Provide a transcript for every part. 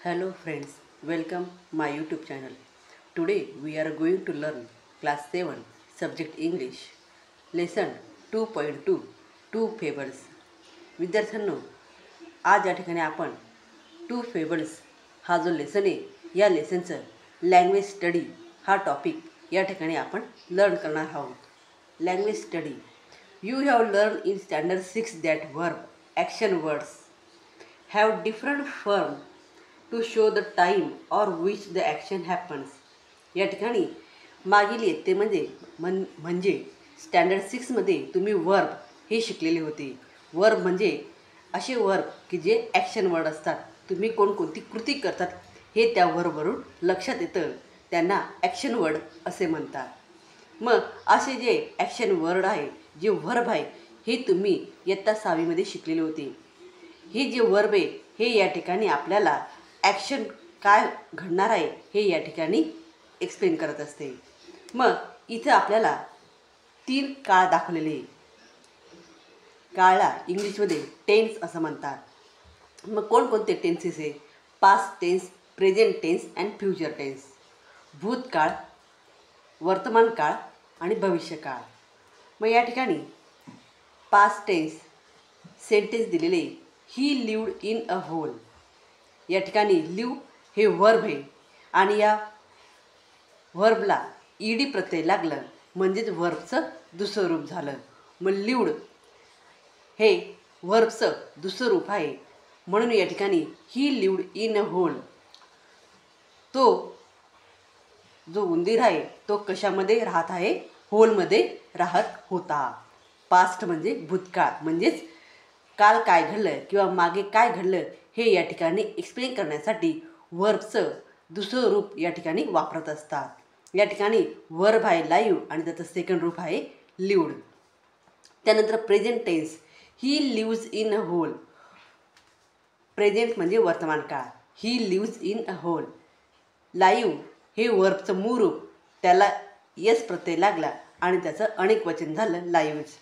Hello friends, welcome my YouTube channel. Today we are going to learn class 7 subject English lesson 2.2 Two Fables. विद्यार्थ्यांनो, आज या ठिकाणी आपण to fables हा जो लेसन आहे या लेसनचं लँग्वेज स्टडी हा टॉपिक या ठिकाणी आपण लर्न करणार आहोत. Language study. You have learn in standard 6 that verb action words have different form to show the time or which the action happens. या ठिकाणी मागील इयत्तेमध्ये म्हणजे स्टँडर्ड 6मध्ये तुम्ही वर्ब हे शिकलेले होते. वर्ब म्हणजे असे वर्ब की जे ॲक्शन वर्ड असतात. तुम्ही कोणकोणती कृती करतात हे त्या वर्बवरून लक्षात येतं, त्यांना ॲक्शन वर्ड असे म्हणतात. मग असे जे ॲक्शन वर्ड आहे, जे वर्ब आहे, हे तुम्ही इयत्ता 6वीमध्ये शिकलेले होते. हे जे वर्ब आहे हे या ठिकाणी आपल्याला ॲक्शन काय घडणार आहे हे या ठिकाणी एक्सप्लेन करत असते. मग इथं आपल्याला 3 काळ दाखवलेले आहे. काळाला इंग्लिशमध्ये टेन्स असं म्हणतात. मग कोणकोणते टेन्सेस आहे? Past tense, present tense and future tense. भूतकाळ, वर्तमान काळ आणि भविष्यकाळ. मग या ठिकाणी पास्ट टेन्स सेंटेन्स दिलेले, ही लिव्ड इन अ होल. या ठिकाणी लिव हे वर्ब आहे आणि या वर्बला ईडी प्रत्यय लागलं म्हणजेच वर्बचं दुसरं रूप झालं. मग लिव्ड हे वर्बचं दुसरं रूप आहे, म्हणून या ठिकाणी ही लिव्ड इन अ होल. तो जो उंदीर आहे तो कशामध्ये राहत आहे? होलमध्ये राहत होता. पास्ट म्हणजे भूतकाळ, म्हणजेच काल काय घडलं किंवा मागे काय घडलं हे या ठिकाणी एक्सप्लेन करण्यासाठी वर्बचं दुसरं रूप या ठिकाणी वापरत असतात. या ठिकाणी वर्ब आहे लाईव्ह आणि त्याचं सेकंड रूप आहे लिव्ड. त्यानंतर present tense, he lives in a hole. Present म्हणजे वर्तमान काळ, he lives in a hole. Live हे वर्बचं मूळ रूप, त्याला यस प्रत्यय लागला आणि त्याचं अनेक वचन झालं लाईव्ज.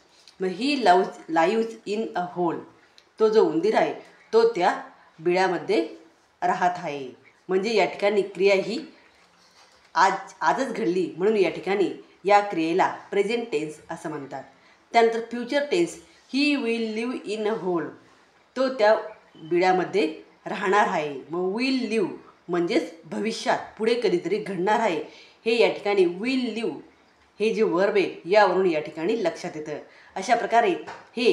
मग ही लाईव्ज इन अ होल. तो जो उंदीर आहे तो त्या बिळामध्ये राहत आहे. म्हणजे या ठिकाणी क्रिया ही आजच घडली, म्हणून या ठिकाणी या क्रियेला प्रेझेंट टेन्स असं म्हणतात. त्यानंतर future tense, he will live in a hole. तो त्या बिळामध्ये राहणार आहे. मग विल लिव्ह म्हणजेच भविष्यात पुढे कधीतरी घडणार आहे. हे या ठिकाणी विल लिव्ह हे जे वर्ब आहे यावरून या ठिकाणी लक्षात येतं. अशा प्रकारे हे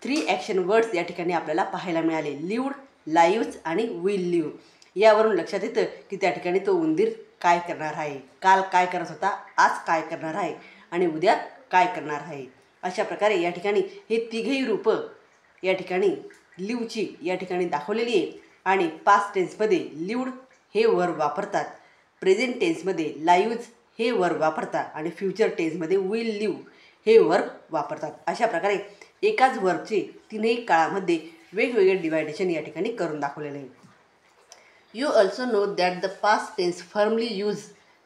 3 ॲक्शन वर्ड्स या ठिकाणी आपल्याला पाहायला मिळाले. लिव्ड, लाईव्ज आणि विल लिव्ह. यावरून लक्षात येतं की त्या ठिकाणी तो उंदीर काय करणार आहे, काल काय करत होता, आज काय करणार आहे आणि उद्या काय करणार आहे. अशा प्रकारे या ठिकाणी हे तिघेही रूपं या ठिकाणी लिव्हची या ठिकाणी दाखवलेली आहे. आणि पास्ट टेन्समध्ये लिव्ड हे वर्ब वापरतात, प्रेझेंट टेन्समध्ये लाईव्ज हे वर्ब वापरतात आणि फ्युचर टेन्समध्ये विल लिव्ह हे वर्ब वापरतात. अशा प्रकारे एकाच वर्बचे 3ही काळामध्ये वेगवेगळे डिवायडेशन या ठिकाणी करून दाखवलेले आहे. You also know that the past tense formally use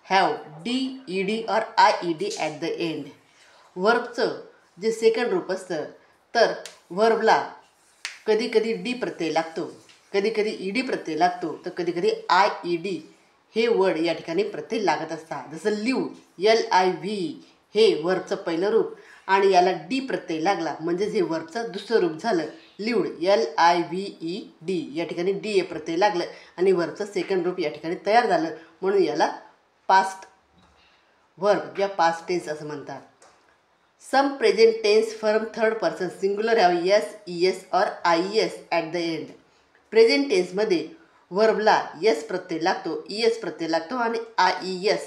have D, E D और I E D at the end. वर्बचं जे सेकंड रूप असतं तर वर्बला कधी कधी डी प्रत्यय लागतो, कधी कधी ई डी प्रत्यय लागतो, तर कधी कधी आय ई डी हे वर्ड या ठिकाणी प्रत्यय लागत असतात. जसं लिव्ह LIV हे वर्बचं पहिलं रूप आणि याला डी प्रत्यय लागला म्हणजेच हे वर्बचं दुसरं रूप झालं लिव्ड LIVED. या ठिकाणी डी हे प्रत्यय लागलं आणि वर्बचं सेकंड रूप या ठिकाणी तयार झालं, म्हणून याला पास्ट वर्ब किंवा पास्ट टेन्स असं म्हणतात. Some present tense form third person singular have S, ES और IES at the end. Present टेन्समध्ये वर्बला यस प्रत्यय लागतो, ES प्रत्यय लागतो आणि IES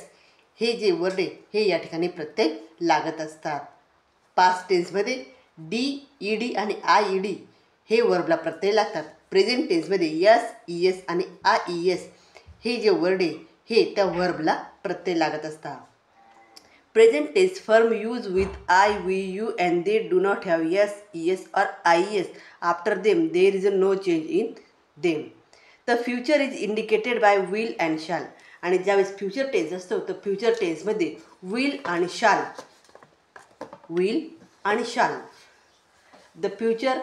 हे जे वर्ड आहे हे या ठिकाणी प्रत्यय लागत असतात. पास्ट टेन्समध्ये डी, ED आणि IED हे वर्बला प्रत्यय लागतात. प्रेझेंट टेन्समध्ये यस, ES आणि IES हे जे वर्ड आहे हे त्या वर्बला प्रत्यय लागत असतात. Present tense form use with I, we, you and they do not have yes, ES or IES after them. There is no change in them. The future is indicated by will and shall. आणि ज्यावेळेस future tense असतो तर future टेन्समध्ये will आणि शाल. The future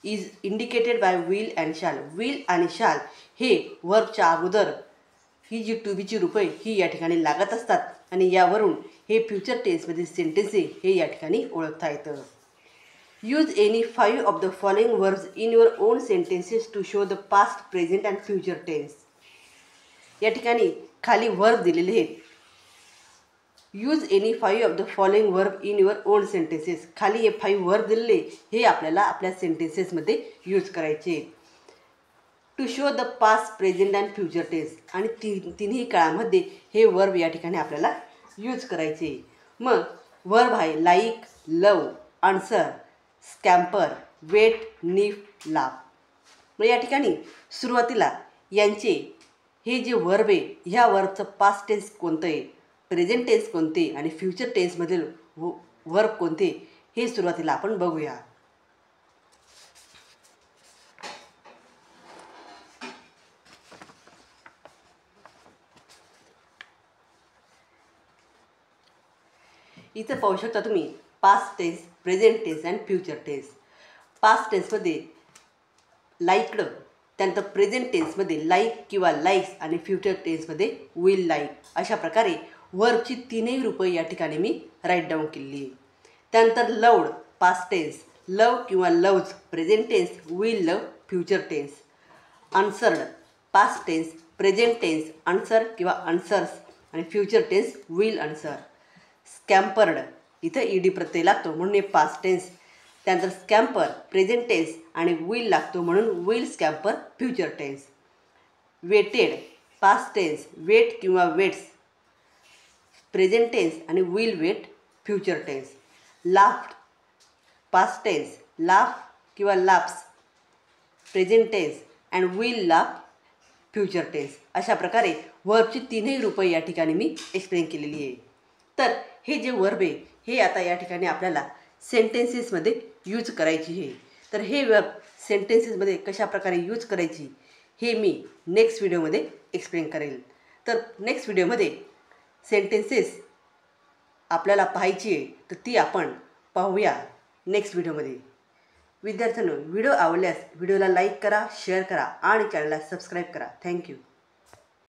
is indicated by will and shall. Will आणि shall हे वर्बच्या अगोदर ही जी टू बीची रूपे ही या ठिकाणी लागत असतात आणि यावरून हे फ्युचर टेन्समधील सेंटेन्स हे या ठिकाणी ओळखता येतं. Use any 5 of the following verbs in your own sentences to show the past, present and future tense. या ठिकाणी खाली वर्ब दिलेले आहेत. Use any 5 of the following verb in your own sentences. खाली हे 5 वर्ब दिलेले हे आपल्याला आपल्या सेंटेन्सेसमध्ये यूज करायचे to show the past, present and future tense. आणि तिन्ही काळामध्ये हे वर्ब या ठिकाणी आपल्याला यूज करायचे. मग वर्ब आहे लाईक, लव, आन्सर, स्कॅम्पर, वेट, निफ, लाफ. मग या ठिकाणी सुरुवातीला यांचे हे जे वर्ब आहे ह्या वर्बचं पास्ट टेन्स कोणतं आहे, प्रेझेंट टेन्स कोणते आणि फ्युचर टेन्समधील वर्ब कोणते हे सुरुवातीला आपण बघूया. इथं पाहू शकता तुम्ही past tense, present tense and future tense. Past टेन्समध्ये लाईकड, त्यानंतर प्रेझेंट टेन्समध्ये लाईक किंवा लाईक्स आणि फ्युचर टेन्समध्ये विल लाईक. अशा प्रकारे वर्बची तीनही रूपं या ठिकाणी मी राईट डाऊन केलेली आहे. त्यानंतर लव्ड पास्ट टेन्स, लव किंवा loves present tense, will love future tense. Answered past tense, present tense answer किंवा आन्सर्स आणि future tense will answer. Scampered इथं ईडी प्रत्यय लागतो म्हणून हे पास्ट टेन्स. त्यानंतर स्कॅम्पर प्रेझेंट टेन्स आणि विल लागतो म्हणून will scamper future tense. Waited past tense, wait किंवा वेट्स प्रेझेंट टेन्स आणि will wait future tense. Laughed past tense, laugh किंवा laughs present tense and will laugh future tense. अशा प्रकारे वर्बची तीनही रूपं या ठिकाणी मी एक्सप्लेन केलेली आहे. तर हे जे वर्ब आहे हे आता या ठिकाणी आपल्याला सेंटेन्सेसमध्ये यूज करायची आहे. तर हे वर्ब सेंटेन्सेसमध्ये कशाप्रकारे यूज करायची हे मी नेक्स्ट व्हिडिओमध्ये एक्सप्लेन करेल. तर नेक्स्ट व्हिडिओमध्ये सेंटेन्सेस आपल्याला पाहायची आहे तर ती आपण पाहूया नेक्स्ट व्हिडिओमध्ये. विद्यार्थ्यांनो, व्हिडिओ आवडल्यास व्हिडिओला लाईक करा, शेअर करा आणि चॅनलला सबस्क्राईब करा. थँक्यू.